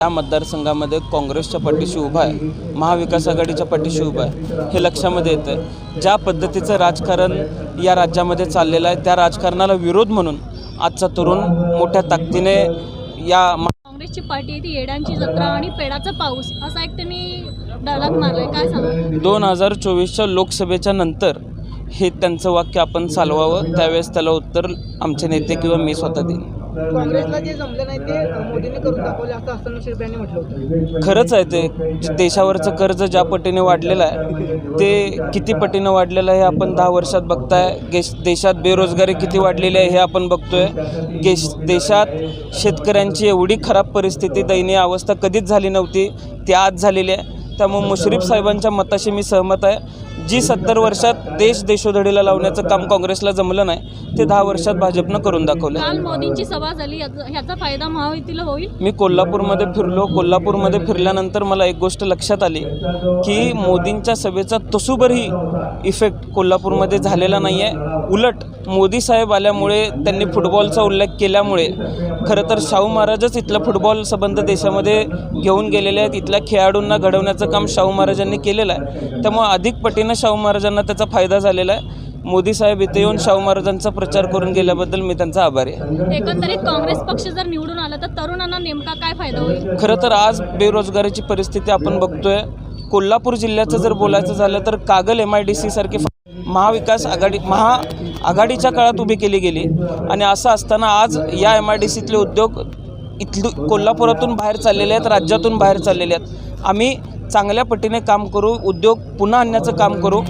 या मतदारसंघामध्ये काँग्रेसच्या पाठीशी उभा आहे, महाविकास आघाडीच्या पाठीशी उभा आहे, हे लक्षामध्ये येतं। ज्या पद्धतीचं राजकारण या राज्यामध्ये चाललेलं आहे त्या राजकारणाला विरोध म्हणून आजचा तरुण मोठ्या ताकदीने या काँग्रेसची पार्टी ती येडांची जत्रा आणि पेडाचा पाऊस असा एक त्यांनी डायलॉग मारलाय, काय सांगा? 2024च्या लोकसभेच्या नंतर हे त्यांचं वाक्य आपण चालवावं, त्यावेळेस त्याला उत्तर आमचे नेते किंवा मी स्वतः देईन। काँग्रेसला जे जमलं नाही ते मोदींनी करून दाखवले असं असताना शिरपे यांनी म्हटलं होतं। खरंच आहे, ते देशावरचं कर्ज ज्या पटीने वाढलेलं आहे ते किती पटीनं वाढलेलं आहे हे आपण 10 वर्षात बघताय। देशात बेरोजगारी किती वाढलेली आहे हे आपण बघतोय। देशात शेतकऱ्यांची एवढी खराब परिस्थिती, दयनीय अवस्था कधीच झाली नव्हती, ती आज झालेली आहे। त्यामुळे मुश्रीफ साहेबांच्या मताशी मी सहमत आहे। जी 70 वर्षात देश देशोधडीला लावण्याचं काम काँग्रेसला जमलं नाही ते 10 वर्षात भाजपनं करून दाखवलं। काल मोदींची सभा झाली, ह्याचा फायदा महायुतीला होईल? मी कोल्हापूरमध्ये फिरलो। कोल्हापूरमध्ये फिरल्यानंतर मला एक गोष्ट लक्षात आली की मोदींच्या सभेचा तसूभरही इफेक्ट कोल्हापूरमध्ये झालेला नाही आहे। उलट मोदी साहेब आल्यामुळे, त्यांनी फुटबॉलचा उल्लेख केल्यामुळे खरं तर शाहू महाराजच इथलं फुटबॉल संबंध देशामध्ये घेऊन गेलेले आहेत। इथल्या खेळाडूंना घडवण्याचं काम शाहू महाराजांनी केलेलं आहे। त्यामुळे अधिक पटीनं शाहू महाराजांना त्याचा फायदा झालेला आहे। मोदी साहेब इथे येऊन शाहू महाराजांचा प्रचार करून गेल्याबद्दल मी त्यांचा आभारी आहे। एकंदरीत काँग्रेस पक्ष जर निवडून आला तर तरुणांना नेमका काय फायदा होईल? खरं तर आज बेरोजगारीची परिस्थिती आपण बघतोय। कोल्हापूर जिल्ह्याचं जर बोलायचं झालं तर कागल MIDC सारखी महाविकास आघाडीच्या काळात उभी केली गेली आणि असं असताना आज या MIDCतले उद्योग कोल्हापुरातून बाहेर चाललेले आहेत, राज्यातून बाहेर चाललेले आहेत। आम्ही चांगल्या पटीने काम करू, उद्योग पुन्हा आणण्याचं काम करू।